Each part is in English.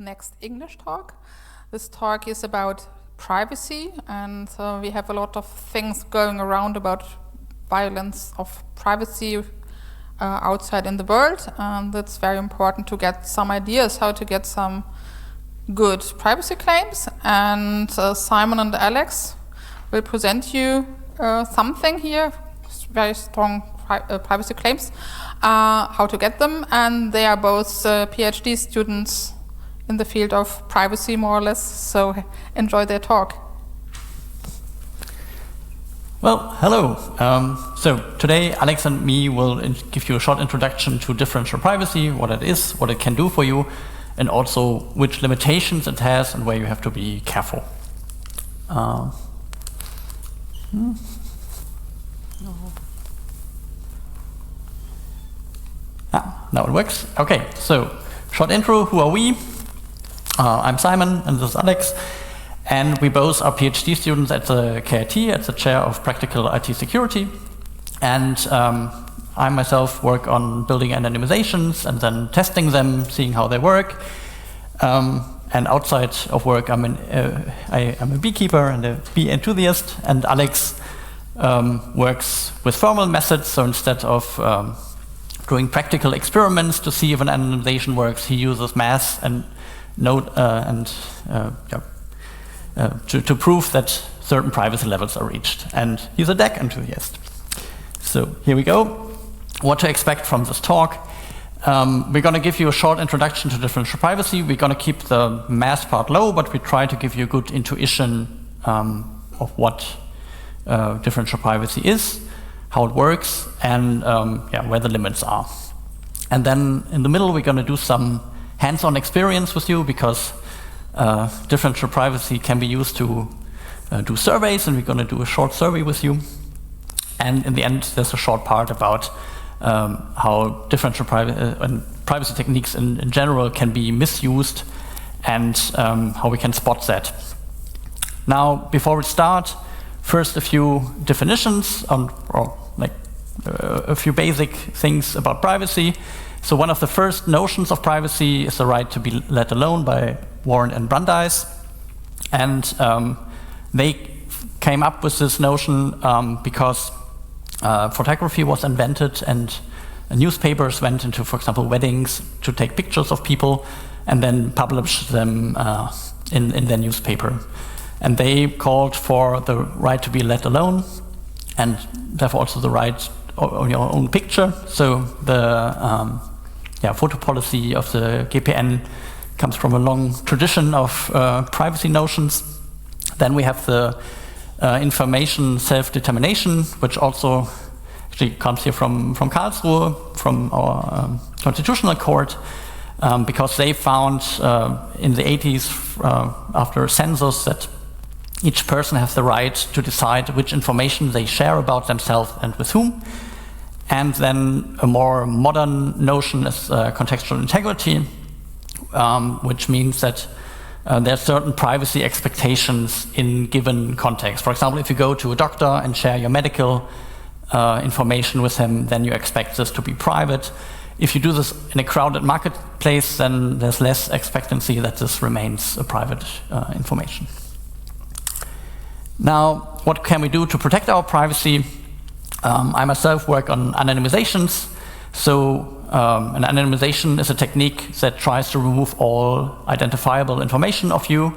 next English talk. This talk is about privacy, and we have a lot of things going around about violence of privacy outside in the world, and it's very important to get some ideas how to get some good privacy claims. And Simon and Alex will present you something here, very strong privacy claims, how to get them, and they are both PhD students in the field of privacy, more or less, so enjoy their talk. Well, hello. So today Alex and me will give you a short introduction to differential privacy, what it is, what it can do for you, and also which limitations it has and where you have to be careful. Now it works. Okay, so short intro, who are we? I'm Simon and this is Alex, and we both are PhD students at the KIT, at the chair of practical IT security, and I myself work on building anonymizations and then testing them, seeing how they work. And outside of work, I'm a beekeeper and a bee enthusiast, and Alex works with formal methods, so instead of doing practical experiments to see if an anonymization works, he uses math and to prove that certain privacy levels are reached. And he's a DAC enthusiast. So here we go. What to expect from this talk. We're going to give you a short introduction to differential privacy. We're going to keep the math part low, but we try to give you a good intuition of what differential privacy is, how it works, and where the limits are. And then in the middle, we're going to do some hands-on experience with you, because differential privacy can be used to do surveys, and we're going to do a short survey with you. And in the end, there's a short part about how differential privacy techniques in general can be misused, and how we can spot that. Now, before we start, first a few definitions or a few basic things about privacy. So one of the first notions of privacy is the right to be let alone by Warren and Brandeis. And they came up with this notion because photography was invented, and newspapers went into, for example, weddings to take pictures of people and then publish them in their newspaper. And they called for the right to be let alone, and therefore also the right on your own picture. So the photo policy of the GPN comes from a long tradition of privacy notions. Then we have the information self-determination, which also actually comes here from Karlsruhe, from our constitutional court, because they found in the 80s, after a census, that each person has the right to decide which information they share about themselves and with whom. And then a more modern notion is contextual integrity, which means that there are certain privacy expectations in given context. For example, if you go to a doctor and share your medical information with him, then you expect this to be private. If you do this in a crowded marketplace, then there's less expectancy that this remains a private information. Now, what can we do to protect our privacy? I myself work on anonymizations. So an anonymization is a technique that tries to remove all identifiable information of you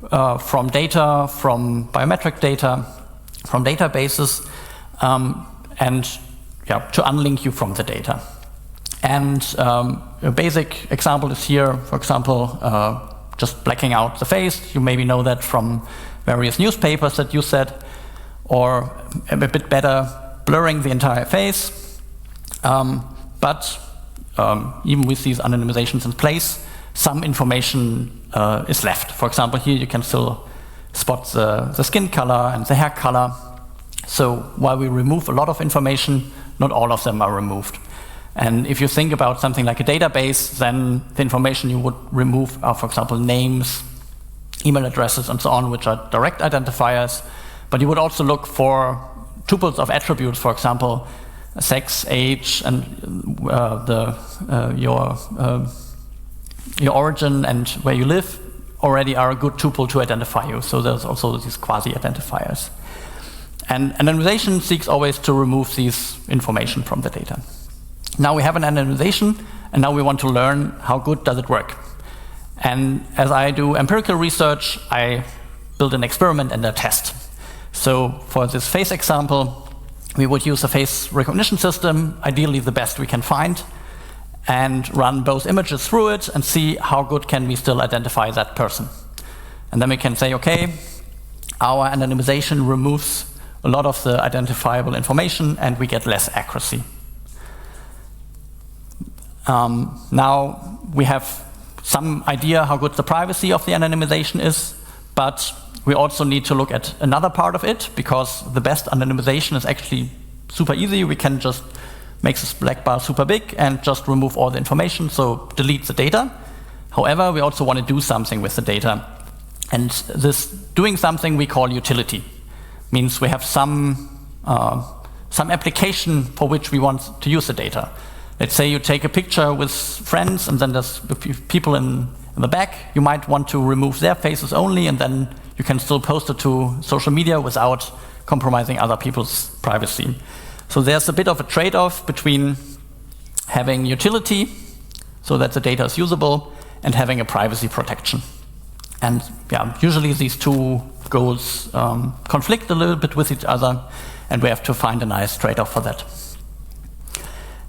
from data, from biometric data, from databases, and to unlink you from the data. And a basic example is here, for example, just blacking out the face. You maybe know that from various newspapers that you said, or a bit better, blurring the entire face. But even with these anonymizations in place, some information is left. For example, here you can still spot the skin color and the hair color. So while we remove a lot of information, not all of them are removed. And if you think about something like a database, then the information you would remove are, for example, names, email addresses, and so on, which are direct identifiers. But you would also look for tuples of attributes, for example, sex, age, and your your origin and where you live already are a good tuple to identify you. So there's also these quasi-identifiers. And anonymization seeks always to remove these information from the data. Now we have an anonymization, and now we want to learn how good does it work. And as I do empirical research, I build an experiment and a test. So for this face example, we would use a face recognition system, ideally the best we can find, and run both images through it and see how good can we still identify that person. And then we can say, okay, our anonymization removes a lot of the identifiable information and we get less accuracy. Now we have some idea how good the privacy of the anonymization is, but we also need to look at another part of it, because the best anonymization is actually super easy. We can just make this black bar super big and just remove all the information, so delete the data. However, we also want to do something with the data. And this doing something we call utility. Means we have some application for which we want to use the data. Let's say you take a picture with friends and then there's people in the back. You might want to remove their faces only, and then you can still post it to social media without compromising other people's privacy. So there's a bit of a trade-off between having utility, so that the data is usable, and having a privacy protection. And yeah, usually these two goals conflict a little bit with each other, and we have to find a nice trade-off for that.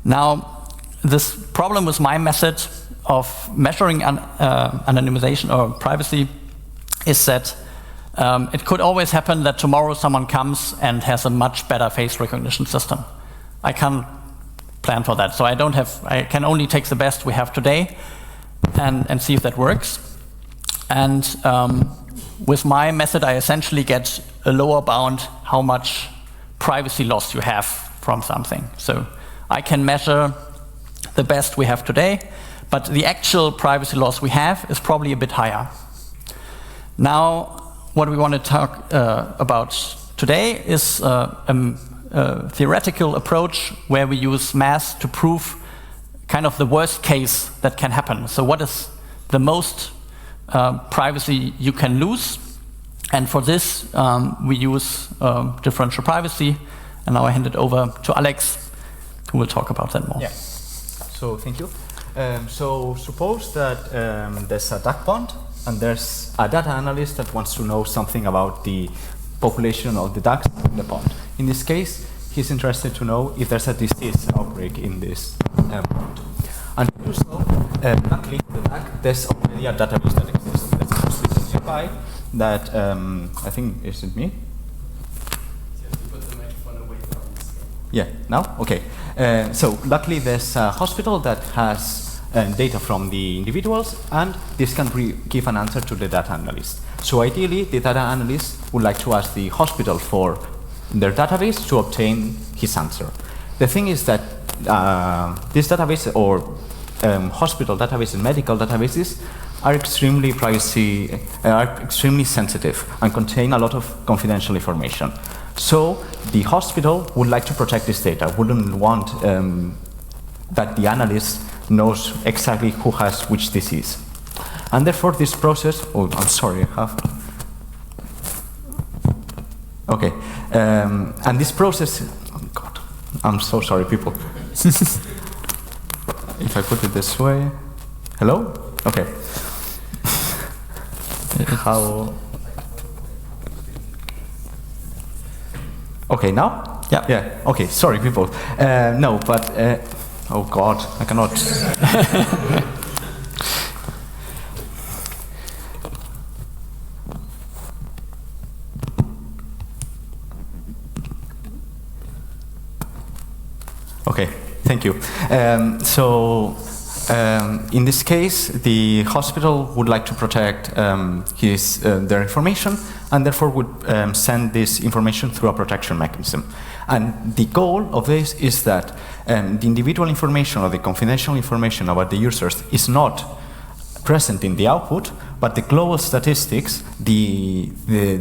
Now, this problem with my method of measuring anonymization or privacy is that it could always happen that tomorrow someone comes and has a much better face recognition system. I can't plan for that, so I can only take the best we have today and see if that works. And with my method, I essentially get a lower bound how much privacy loss you have from something. So I can measure the best we have today, but the actual privacy loss we have is probably a bit higher. Now, what we want to talk about today is a theoretical approach where we use math to prove kind of the worst case that can happen. So what is the most privacy you can lose? And for this, we use differential privacy. And now I hand it over to Alex, who will talk about that more. Yeah. So thank you. So suppose that there's a duck pond, and there's a data analyst that wants to know something about the population of the ducks in the pond. In this case, he's interested to know if there's a disease outbreak in this pond. And to do so, luckily for the duck, there's already a database that exists that's supposed nearby that I think, is it me? Yeah, now? Okay. So luckily there's a hospital that has data from the individuals, and this can give an answer to the data analyst. So ideally, the data analyst would like to ask the hospital for their database to obtain his answer. The thing is that this database, or hospital databases and medical databases, are extremely sensitive and contain a lot of confidential information. So the hospital would like to protect this data, wouldn't want that the analyst knows exactly who has which disease. And therefore this process, oh, I'm sorry, I have. Okay, and this process, oh God, I'm so sorry, people. If I put it this way, hello? Okay. How? Okay, now? Yeah. Yeah, okay, sorry, people. No, but, oh God, I cannot. Okay, thank you. In this case, the hospital would like to protect their information, and therefore would send this information through a protection mechanism. And the goal of this is that the individual information or the confidential information about the users is not present in the output, but the global statistics, the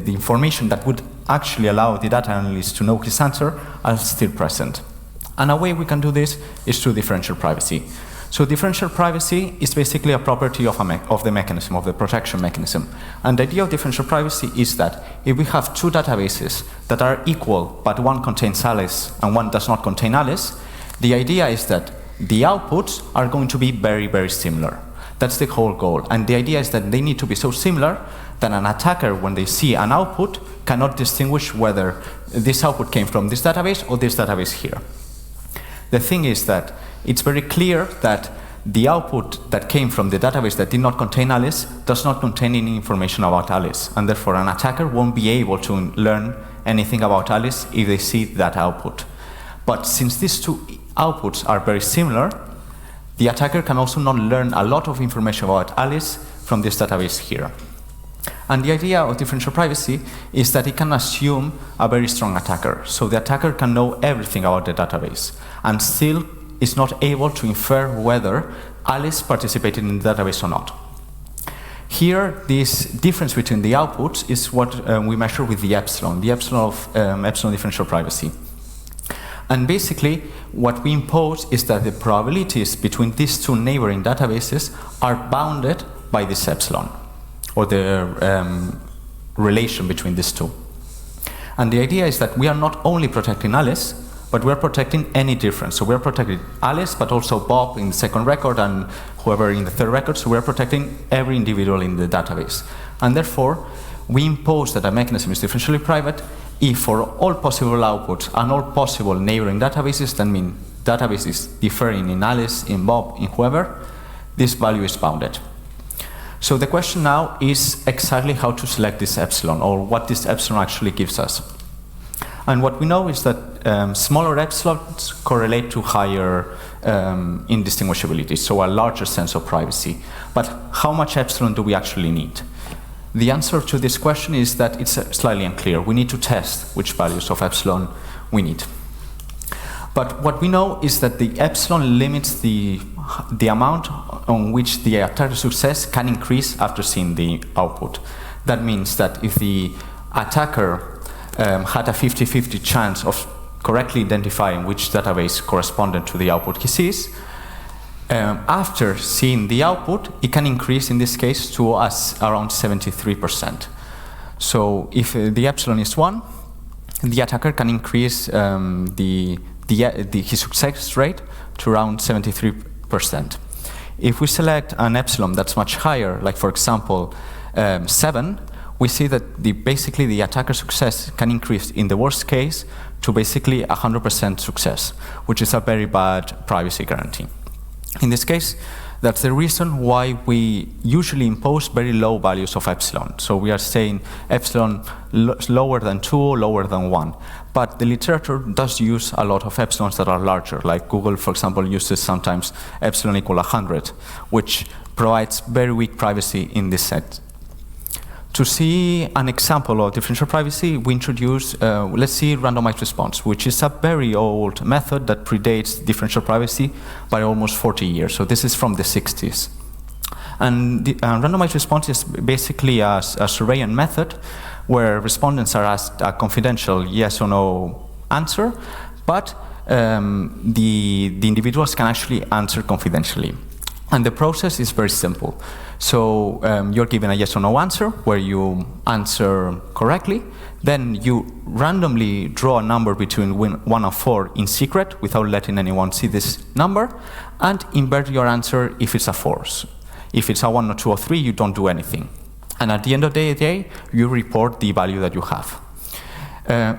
information that would actually allow the data analyst to know his answer, are still present. And a way we can do this is through differential privacy. So differential privacy is basically a property of the mechanism, of the protection mechanism. And the idea of differential privacy is that if we have two databases that are equal, but one contains Alice and one does not contain Alice, the idea is that the outputs are going to be very, very similar. That's the whole goal. And the idea is that they need to be so similar that an attacker, when they see an output, cannot distinguish whether this output came from this database or this database here. The thing is that it's very clear that the output that came from the database that did not contain Alice does not contain any information about Alice, and therefore an attacker won't be able to learn anything about Alice if they see that output. But since these two outputs are very similar, the attacker can also not learn a lot of information about Alice from this database here. And the idea of differential privacy is that it can assume a very strong attacker. So the attacker can know everything about the database and still is not able to infer whether Alice participated in the database or not. Here, this difference between the outputs is what we measure with the epsilon of epsilon differential privacy. And basically, what we impose is that the probabilities between these two neighboring databases are bounded by this epsilon, or the relation between these two. And the idea is that we are not only protecting Alice, but we are protecting any difference. So we are protecting Alice, but also Bob in the second record and whoever in the third record. So we are protecting every individual in the database. And therefore, we impose that a mechanism is differentially private if for all possible outputs and all possible neighboring databases, that mean databases differing in Alice, in Bob, in whoever, this value is bounded. So the question now is exactly how to select this epsilon, or what this epsilon actually gives us. And what we know is that smaller epsilons correlate to higher indistinguishability, so a larger sense of privacy. But how much epsilon do we actually need? The answer to this question is that it's slightly unclear. We need to test which values of epsilon we need. But what we know is that the epsilon limits the amount on which the attacker success can increase after seeing the output. That means that if the attacker had a 50-50 chance of correctly identifying which database corresponded to the output he sees, after seeing the output, it can increase in this case to around 73%. So if the epsilon is 1, the attacker can increase his success rate to around 73%. If we select an epsilon that's much higher, like for example 7, we see that basically the attacker success can increase in the worst case to basically 100% success, which is a very bad privacy guarantee. In this case, that's the reason why we usually impose very low values of epsilon. So we are saying epsilon lower than 2, lower than 1. But the literature does use a lot of epsilons that are larger. Like Google, for example, uses sometimes epsilon equal 100, which provides very weak privacy in this set. To see an example of differential privacy, we introduce, let's see, randomized response, which is a very old method that predates differential privacy by almost 40 years. So this is from the 60s. And the randomized response is basically a surveillance method where respondents are asked a confidential yes or no answer, but the individuals can actually answer confidentially. And the process is very simple. So you're given a yes or no answer where you answer correctly. Then you randomly draw a number between 1 and 4 in secret without letting anyone see this number, and invert your answer if it's a 4. If it's a 1 or 2 or 3, you don't do anything. And at the end of the day, you report the value that you have.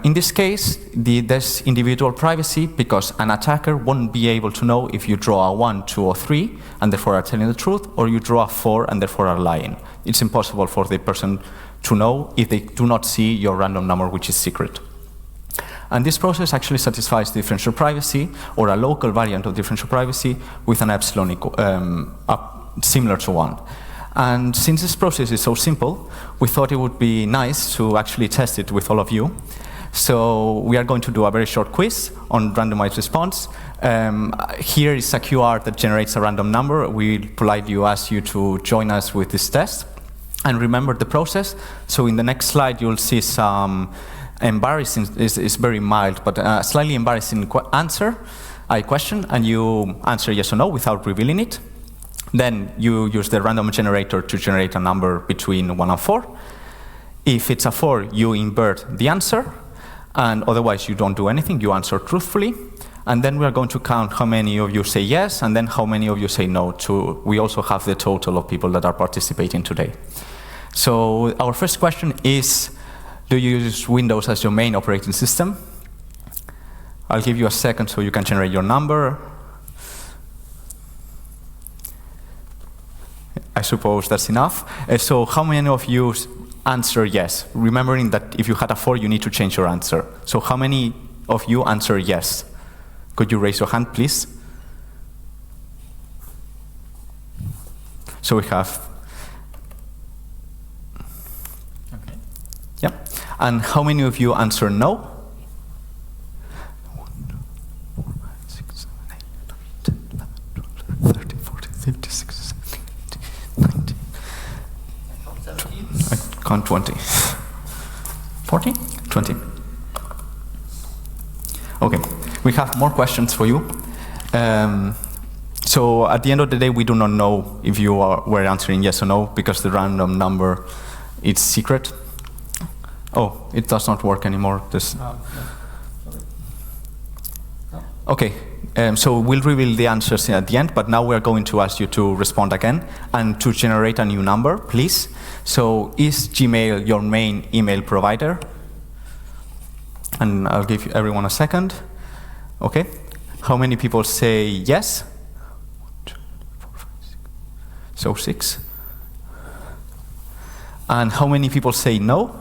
In this case, there's individual privacy because an attacker won't be able to know if you draw a 1, 2, or 3 and therefore are telling the truth, or you draw a 4 and therefore are lying. It's impossible for the person to know if they do not see your random number, which is secret. And this process actually satisfies differential privacy, or a local variant of differential privacy, with an epsilon similar to 1. And since this process is so simple, we thought it would be nice to actually test it with all of you. So we are going to do a very short quiz on randomized response. Here is a QR that generates a random number. We politely ask you to join us with this test. And remember the process. So in the next slide, you'll see some embarrassing, it's very mild, but slightly embarrassing answer. a question and you answer yes or no without revealing it. Then you use the random generator to generate a number between 1 and 4. If it's a 4, you invert the answer, and otherwise you don't do anything, you answer truthfully. And then we are going to count how many of you say yes, and then how many of you say no. We also have the total of people that are participating today. So our first question is, do you use Windows as your main operating system? I'll give you a second so you can generate your number. I suppose that's enough. So how many of you answer yes? Remembering that if you had a 4, you need to change your answer. So how many of you answer yes? Could you raise your hand, please? So we have... Okay. Yeah. And how many of you answer no? 1, 2, 4, 5, 6, 7, 8, 9, 10, 11, 12, 13, 14, 15, 16, 17, 18, 19. I count 20. 40? 20. Okay. We have more questions for you. So at the end of the day, we do not know if you were answering yes or no, because the random number is secret. Oh, it does not work anymore. This. No. Okay, so we'll reveal the answers at the end, but now we're going to ask you to respond again and to generate a new number, please. So is Gmail your main email provider? And I'll give everyone a second. Okay. How many people say yes? 1, 2, 3, 4, 5, 6. So 6. And how many people say no?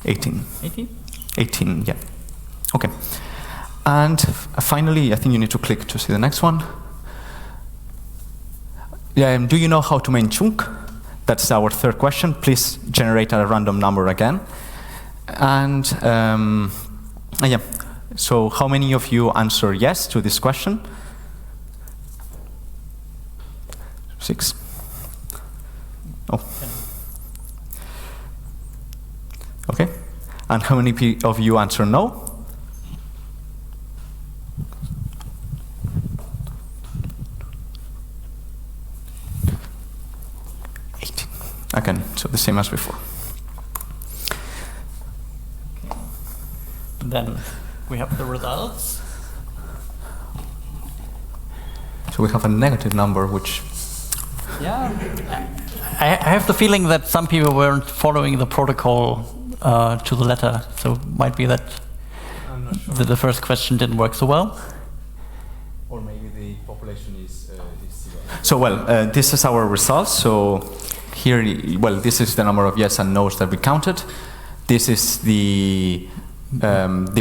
18. 18, yeah. Okay. And finally, I think you need to click to see the next one. Do you know how to main chunk? That's our third question. Please generate a random number again. And yeah, so how many of you answer yes to this question? 6. Oh. Okay. And how many of you answer no? 18. Again, so the same as before. Then we have the results. So we have a negative number, which... Yeah. I have the feeling that some people weren't following the protocol to the letter, so it might be that the first question didn't work so well. Or maybe the population is so well, this is our results. So here, well, this is the number of yes and no's that we counted. This is the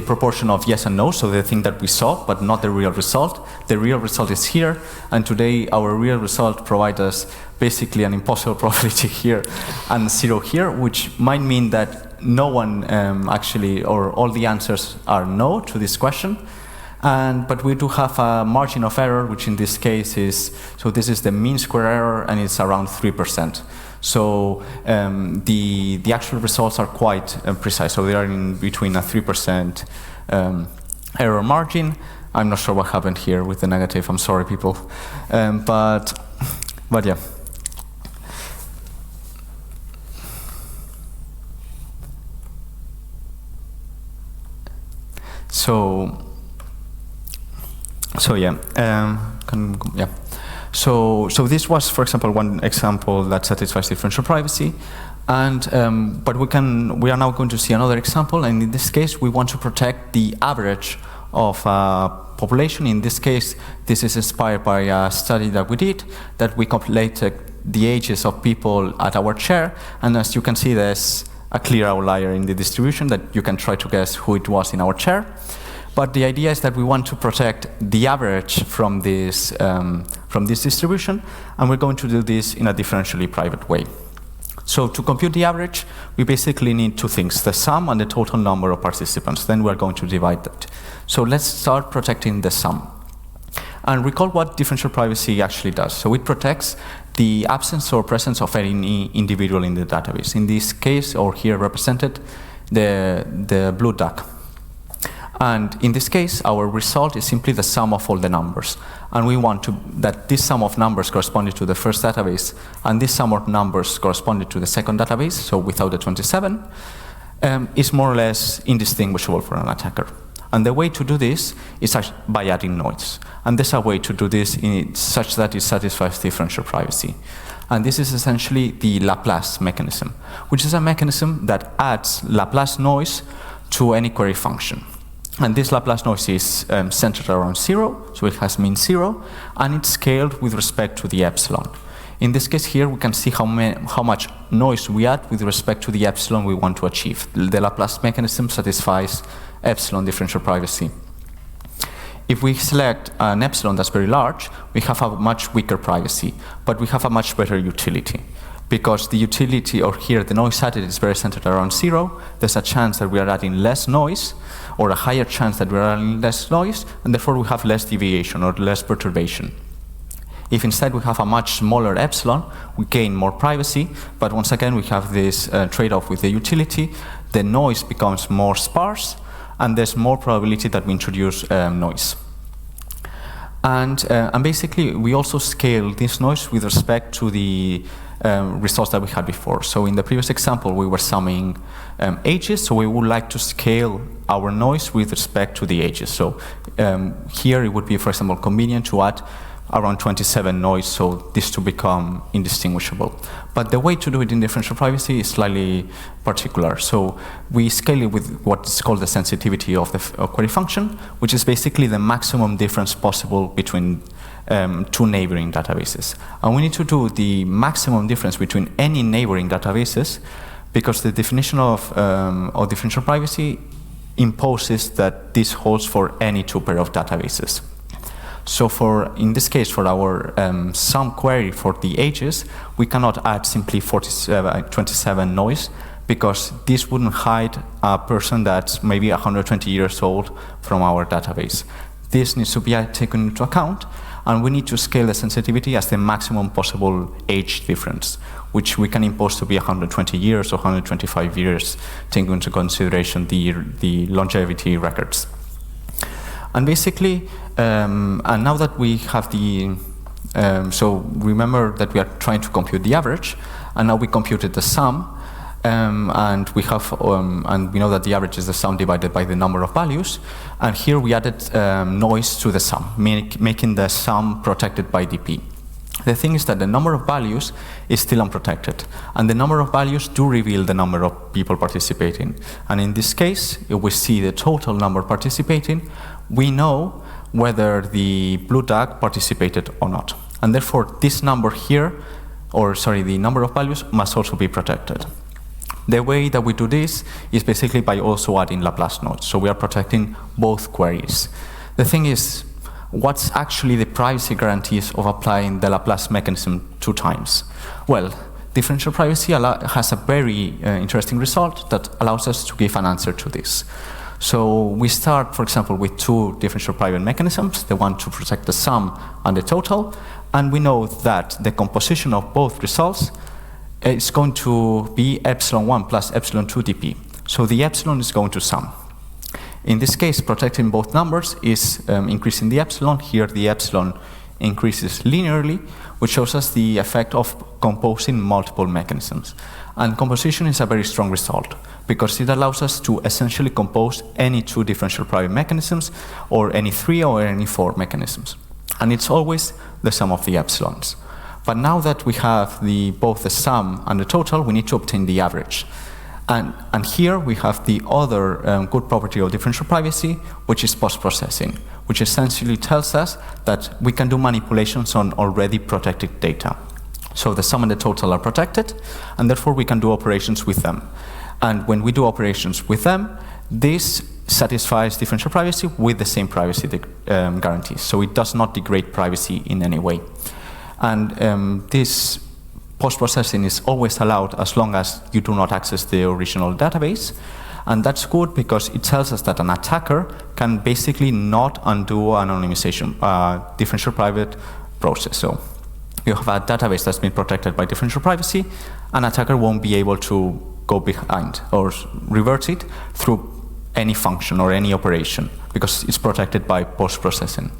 proportion of yes and no, so the thing that we saw, but not the real result. The real result is here, and today our real result provides us basically an impossible probability here and 0 here, which might mean that no one actually, or all the answers are no to this question. But we do have a margin of error, which in this case is, so this is the mean square error, and it's around 3%. So the actual results are quite precise. So they are in between a 3% error margin. I'm not sure what happened here with the negative. I'm sorry, people. But yeah. So yeah, yeah. So this was, for example, one example that satisfies differential privacy, and but we are now going to see another example, and in this case we want to protect the average of population. In this case, this is inspired by a study that we did, that we calculated the ages of people at our chair, and as you can see, there's a clear outlier in the distribution that you can try to guess who it was in our chair. But the idea is that we want to protect the average from this distribution, and we're going to do this in a differentially private way. So to compute the average, we basically need two things, the sum and the total number of participants. Then we're going to divide that. So let's start protecting the sum. And recall what differential privacy actually does. So it protects the absence or presence of any individual in the database. In this case, or here represented, the blue duck. And in this case, our result is simply the sum of all the numbers. And we want that this sum of numbers corresponded to the first database, and this sum of numbers corresponded to the second database, so without the 27, is more or less indistinguishable for an attacker. And the way to do this is by adding noise. And there's a way to do this such that it satisfies differential privacy. And this is essentially the Laplace mechanism, which is a mechanism that adds Laplace noise to any query function. And this Laplace noise is centered around 0, so it has mean 0, and it's scaled with respect to the epsilon. In this case here, we can see how much noise we add with respect to the epsilon we want to achieve. The Laplace mechanism satisfies epsilon differential privacy. If we select an epsilon that's very large, we have a much weaker privacy, but we have a much better utility. Because the utility, or here the noise added, is very centered around 0, there's a chance that we are adding less noise, or a higher chance that we are adding less noise, and therefore we have less deviation or less perturbation. If instead we have a much smaller epsilon, we gain more privacy, but once again we have this trade-off with the utility. The noise becomes more sparse, and there's more probability that we introduce noise. And basically, we also scale this noise with respect to the results that we had before. So in the previous example, we were summing ages, so we would like to scale our noise with respect to the ages. So here it would be, for example, convenient to add around 27 noise, so this to become indistinguishable. But the way to do it in differential privacy is slightly particular. So we scale it with what is called the sensitivity of the query function, which is basically the maximum difference possible between two neighboring databases. And we need to do the maximum difference between any neighboring databases because the definition of differential privacy imposes that this holds for any two pair of databases. So in this case, for our sum query for the ages, we cannot add simply 27 noise because this wouldn't hide a person that's maybe 120 years old from our database. This needs to be taken into account, and we need to scale the sensitivity as the maximum possible age difference, which we can impose to be 120 years or 125 years, taking into consideration the longevity records. And basically, and now that we have so remember that we are trying to compute the average, and now we computed the sum, and we know that the average is the sum divided by the number of values, and here we added noise to the sum, making the sum protected by DP. The thing is that the number of values is still unprotected, and the number of values do reveal the number of people participating. And in this case, if we see the total number participating, we know whether the blue duck participated or not. And therefore, this number here, the number of values must also be protected. The way that we do this is basically by also adding Laplace nodes. So we are protecting both queries. The thing is, what's actually the privacy guarantees of applying the Laplace mechanism 2 times? Well, differential privacy has a very interesting result that allows us to give an answer to this. So we start, for example, with 2 differential private mechanisms, the one to protect the sum and the total, and we know that the composition of both results is going to be epsilon 1 plus epsilon 2 dp. So the epsilon is going to sum. In this case, protecting both numbers is increasing the epsilon. Here the epsilon increases linearly, which shows us the effect of composing multiple mechanisms. And composition is a very strong result because it allows us to essentially compose any 2 differential private mechanisms or any 3 or any 4 mechanisms. And it's always the sum of the epsilons. But now that we have both the sum and the total, we need to obtain the average. And here we have the other good property of differential privacy, which is post-processing, which essentially tells us that we can do manipulations on already protected data. So the sum and the total are protected, and therefore we can do operations with them. And when we do operations with them, this satisfies differential privacy with the same privacy guarantees. So it does not degrade privacy in any way. And this post-processing is always allowed as long as you do not access the original database. And that's good because it tells us that an attacker can basically not undo anonymization, differential private process. So you have a database that's been protected by differential privacy, an attacker won't be able to go behind or revert it through any function or any operation because it's protected by post-processing.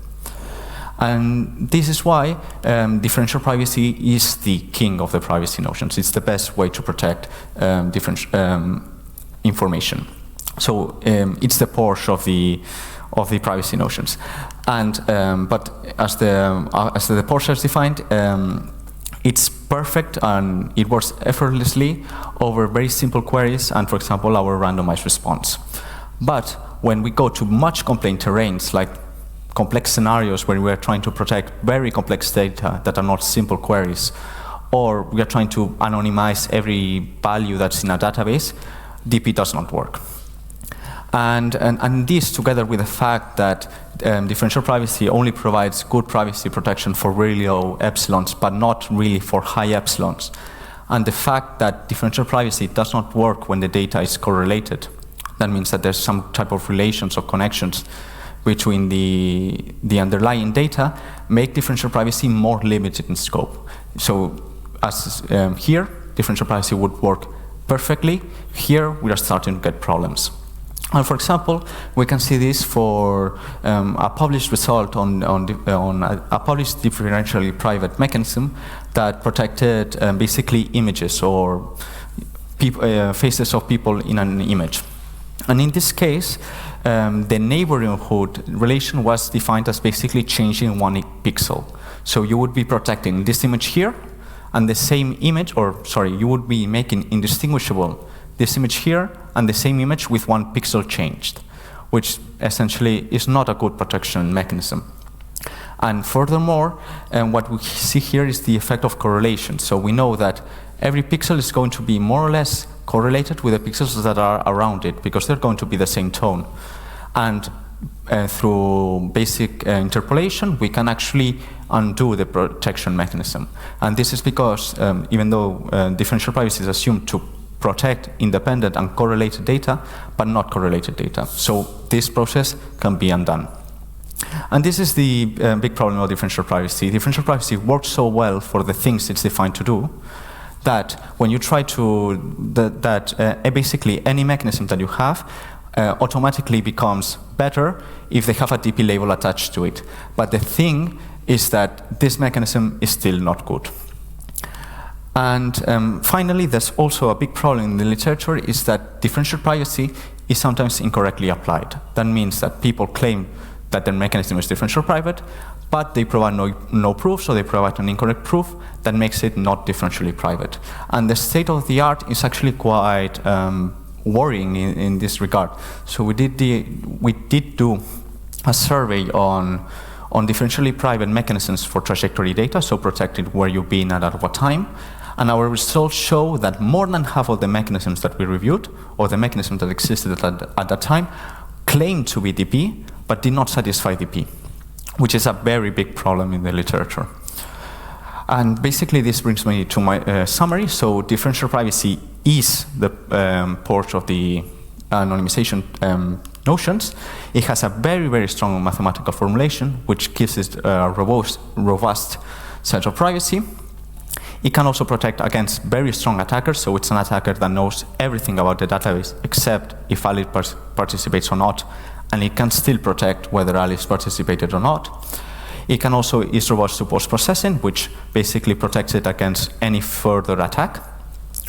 And this is why differential privacy is the king of the privacy notions. It's the best way to protect different information. So it's the Porsche of the privacy notions. And but as the Porsche is defined, it's perfect and it works effortlessly over very simple queries and, for example, our randomized response. But when we go to much complex terrains, like complex scenarios where we are trying to protect very complex data that are not simple queries, or we are trying to anonymize every value that's in a database, DP does not work. And this, together with the fact that differential privacy only provides good privacy protection for really low epsilons, but not really for high epsilons, and the fact that differential privacy does not work when the data is correlated, that means that there's some type of relations or connections between the underlying data, make differential privacy more limited in scope. So as here, differential privacy would work perfectly. Here, we are starting to get problems. And for example, we can see this for a published result on a published differentially private mechanism that protected basically images or faces of people in an image. And in this case, the neighborhood relation was defined as basically changing 1 pixel. So you would be protecting this image here and the same image, or sorry, you would be making indistinguishable this image here and the same image with 1 pixel changed, which essentially is not a good protection mechanism. And furthermore, what we see here is the effect of correlation. So we know that every pixel is going to be more or less correlated with the pixels that are around it because they're going to be the same tone. And through basic interpolation, we can actually undo the protection mechanism. And this is because even though differential privacy is assumed to protect independent and correlated data, but not correlated data. So this process can be undone. And this is the big problem of differential privacy. Differential privacy works so well for the things it's defined to do that when you try to, basically any mechanism that you have automatically becomes better if they have a DP label attached to it. But the thing is that this mechanism is still not good. And finally, there's also a big problem in the literature is that differential privacy is sometimes incorrectly applied. That means that people claim that their mechanism is differential private, but they provide no proof, so they provide an incorrect proof that makes it not differentially private. And the state of the art is actually quite worrying in this regard. So we did do a survey on differentially private mechanisms for trajectory data, so protected where you've been at what time. And our results show that more than half of the mechanisms that we reviewed, or the mechanisms that existed at that time, claimed to be DP, but did not satisfy DP, which is a very big problem in the literature. And basically, this brings me to my summary. So differential privacy is the port of the anonymization notions. It has a very, very strong mathematical formulation, which gives it a robust set of privacy. It can also protect against very strong attackers, so it's an attacker that knows everything about the database except if Alice participates or not, and it can still protect whether Alice participated or not. It can also is robust to post-processing, which basically protects it against any further attack,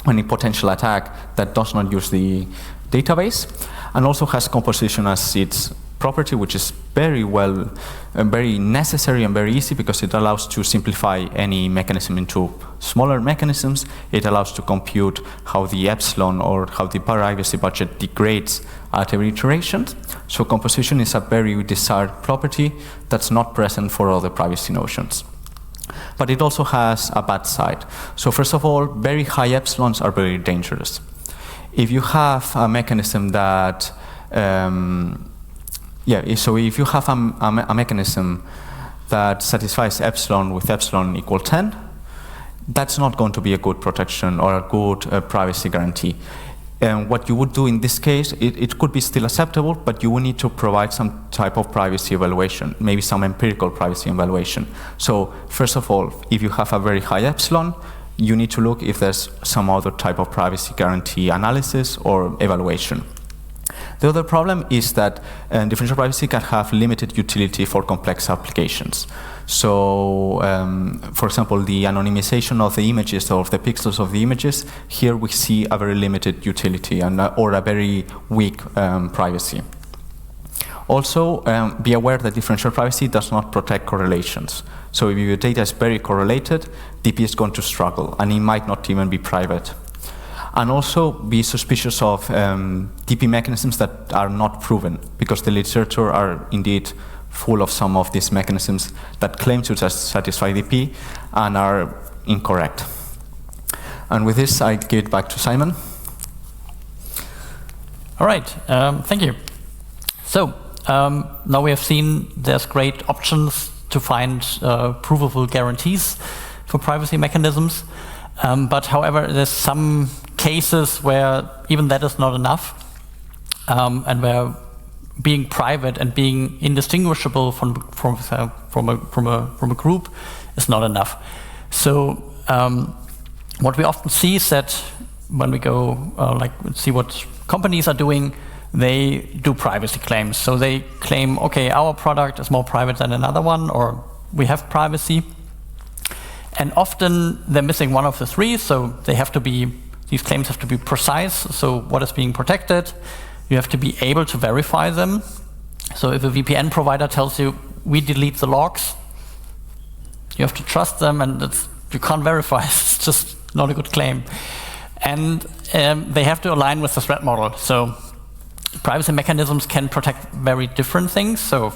any potential attack that does not use the database, and also has composition as its property, which is very well, very necessary and very easy because it allows to simplify any mechanism into smaller mechanisms. It allows to compute how the epsilon or how the privacy budget degrades at every iteration. So composition is a very desired property that's not present for other privacy notions. But it also has a bad side. So first of all, very high epsilons are very dangerous. If you have a mechanism that so if you have a mechanism that satisfies epsilon with epsilon equal 10, that's not going to be a good protection or a good privacy guarantee. And what you would do in this case, it could be still acceptable, but you would need to provide some type of privacy evaluation, maybe some empirical privacy evaluation. So first of all, if you have a very high epsilon, you need to look if there's some other type of privacy guarantee analysis or evaluation. The other problem is that differential privacy can have limited utility for complex applications. So, for example, the anonymization of the images or of the pixels of the images, here we see a very limited utility and or a very weak privacy. Also, be aware that differential privacy does not protect correlations. So if your data is very correlated, DP is going to struggle, and it might not even be private. And also be suspicious of DP mechanisms that are not proven, because the literature are indeed full of some of these mechanisms that claim to satisfy DP and are incorrect. And with this, I give it back to Simon. All right, thank you. So now we have seen there's great options to find provable guarantees for privacy mechanisms. But however, there's some cases where even that is not enough, and where being private and being indistinguishable from a group is not enough. So what we often see is that when we go see what companies are doing, they do privacy claims. So they claim, okay, our product is more private than another one, or we have privacy. And often they're missing one of the three, so they have to be, these claims have to be precise. So what is being protected? You have to be able to verify them. So if a VPN provider tells you, we delete the logs, you have to trust them, and you can't verify. It's just not a good claim. And they have to align with the threat model. So privacy mechanisms can protect very different things. So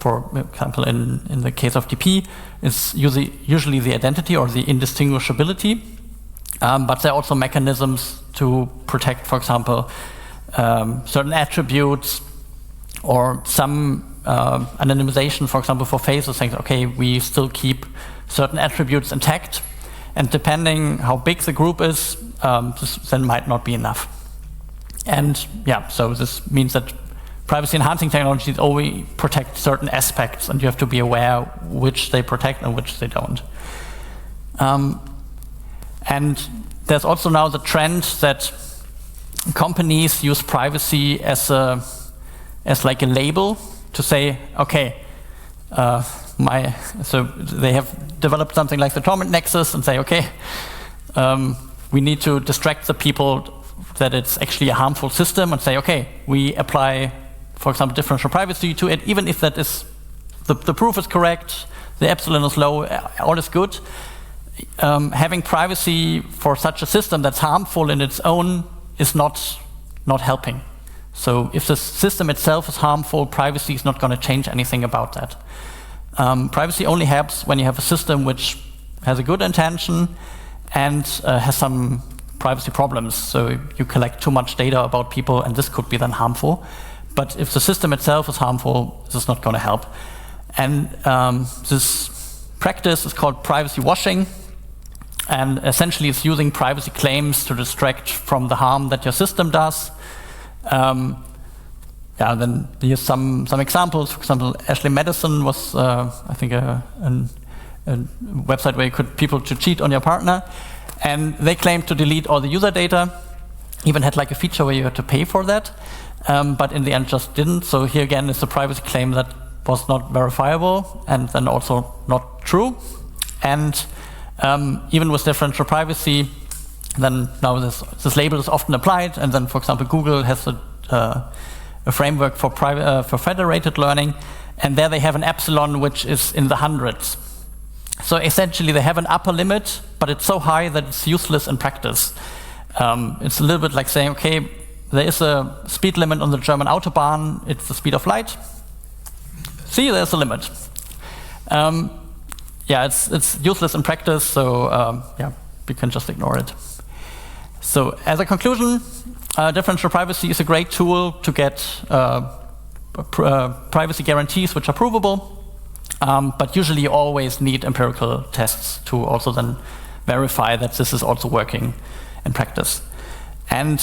for example, in the case of DP, it's usually the identity or the indistinguishability. But there are also mechanisms to protect, for example, certain attributes or some anonymization, for example, for faces, saying, okay, we still keep certain attributes intact. And depending how big the group is, this then might not be enough. And yeah, so this means that privacy enhancing technologies only protect certain aspects, and you have to be aware which they protect and which they don't. And there's also now the trend that companies use privacy as like a label to say, okay, so they have developed something like the torment nexus and say, okay, we need to distract the people that it's actually a harmful system, and say, okay, we apply, for example, differential privacy to it, even if that is, the proof is correct, the epsilon is low, all is good. Having privacy for such a system that's harmful in its own is not helping. So if the system itself is harmful, privacy is not going to change anything about that. Privacy only helps when you have a system which has a good intention and has some privacy problems. So you collect too much data about people, and this could be then harmful. But if the system itself is harmful, this is not going to help. And this practice is called privacy washing. And essentially it's using privacy claims to distract from the harm that your system does. Then here's some examples. For example, Ashley Madison was, I think, a website where you could people to cheat on your partner. And they claimed to delete all the user data, even had like a feature where you had to pay for that. But in the end just didn't. So here again is a privacy claim that was not verifiable and then also not true. And even with differential privacy, then now this label is often applied. And then, for example, Google has a framework for federated learning, and there they have an epsilon which is in the hundreds. So essentially they have an upper limit, but it's so high that it's useless in practice. It's a little bit like saying, okay, there is a speed limit on the German Autobahn, it's the speed of light. See, there's a limit. It's useless in practice, so we can just ignore it. So as a conclusion, differential privacy is a great tool to get privacy guarantees which are provable, but usually you always need empirical tests to also then verify that this is also working in practice. And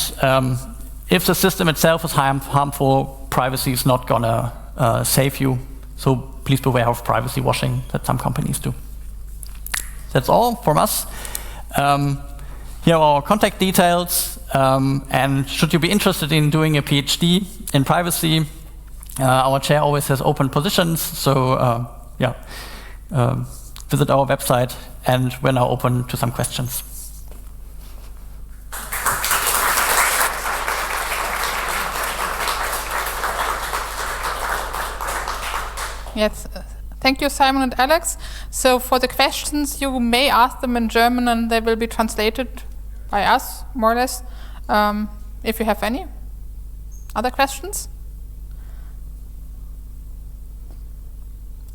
if the system itself is harmful, privacy is not gonna save you. So please beware of privacy washing that some companies do. That's all from us. Here are our contact details. And should you be interested in doing a PhD in privacy, our chair always has open positions. So visit our website, and we're now open to some questions. Yes, thank you, Simon and Alex. So for the questions, you may ask them in German and they will be translated by us, more or less, if you have any. Other questions?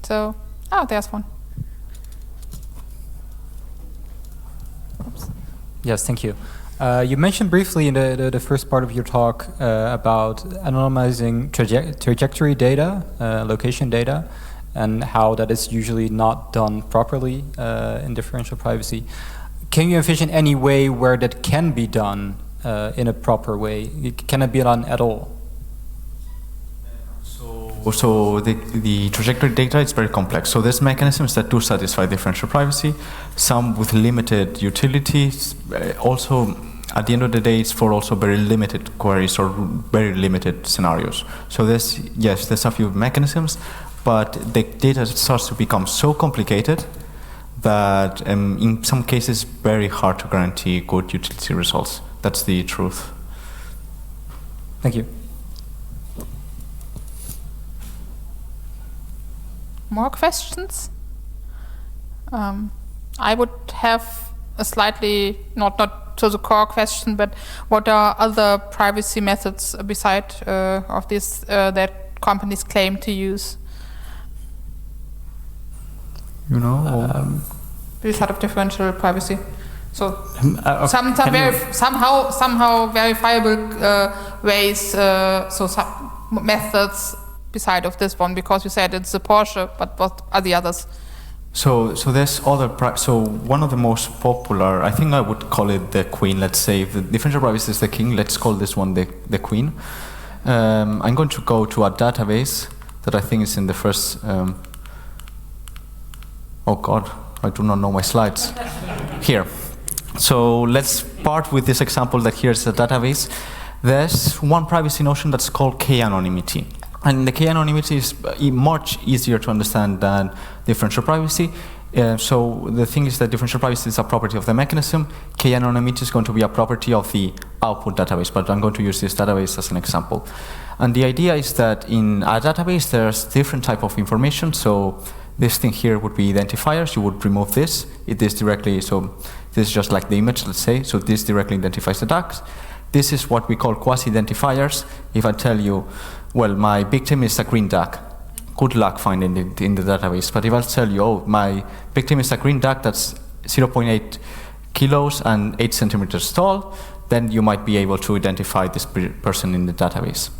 So, there's one. Oops. Yes, thank you. You mentioned briefly in the first part of your talk about anonymizing trajectory data, location data, and how that is usually not done properly in differential privacy. Can you envision any way where that can be done in a proper way? Can it be done at all? So the trajectory data is very complex. So there's mechanisms that do satisfy differential privacy, some with limited utilities. Also, at the end of the day, it's for also very limited queries or very limited scenarios. So there's a few mechanisms, but the data starts to become so complicated that in some cases very hard to guarantee good utility results. That's the truth. Thank you. More questions? I would have a slightly, not to the core question, but what are other privacy methods beside of this that companies claim to use? You know, beside of differential privacy. So okay. somehow verifiable ways, so some methods beside of this one, because you said it's the Porsche, but what are the others? So there's other. So one of the most popular, I think I would call it the queen. Let's say if the differential privacy is the king, let's call this one the queen. I'm going to go to a database that I think is in the first. Oh God, I do not know my slides. Here. So let's start with this example that here's a database. There's one privacy notion that's called k-anonymity. And the k-anonymity is much easier to understand than differential privacy. So the thing is that differential privacy is a property of the mechanism. K-anonymity is going to be a property of the output database, but I'm going to use this database as an example. And the idea is that in a database, there's different type of information. So this thing here would be identifiers. You would remove this. It is directly, so this is just like the image, let's say. So this directly identifies the ducks. This is what we call quasi-identifiers. If I tell you, well, my victim is a green duck, good luck finding it in the database. But if I tell you, oh, my victim is a green duck that's 0.8 kilos and 8 centimeters tall, then you might be able to identify this person in the database.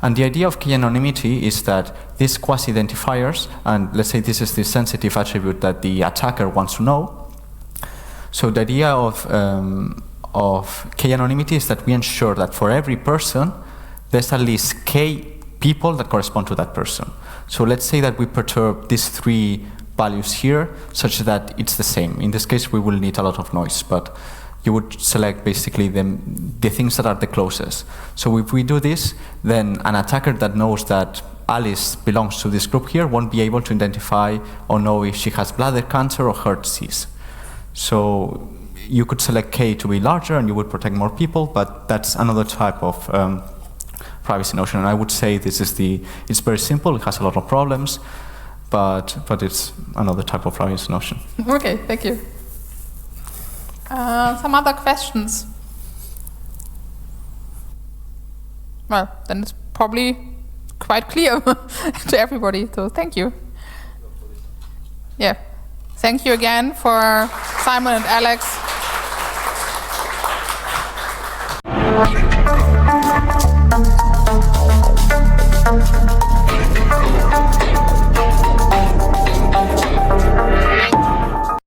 And the idea of k-anonymity is that these quasi-identifiers, and let's say this is the sensitive attribute that the attacker wants to know. So the idea of k-anonymity is that we ensure that for every person, there's at least k people that correspond to that person. So let's say that we perturb these three values here such that it's the same. In this case, we will need a lot of noise, but you would select basically the things that are the closest. So if we do this, then an attacker that knows that Alice belongs to this group here won't be able to identify or know if she has bladder cancer or heart disease. So you could select K to be larger and you would protect more people, but that's another type of privacy notion. And I would say this is it's very simple, it has a lot of problems, but it's another type of privacy notion. Okay, thank you. Some other questions? Well, then it's probably quite clear to everybody, so thank you. Yeah, thank you again for Simon and Alex.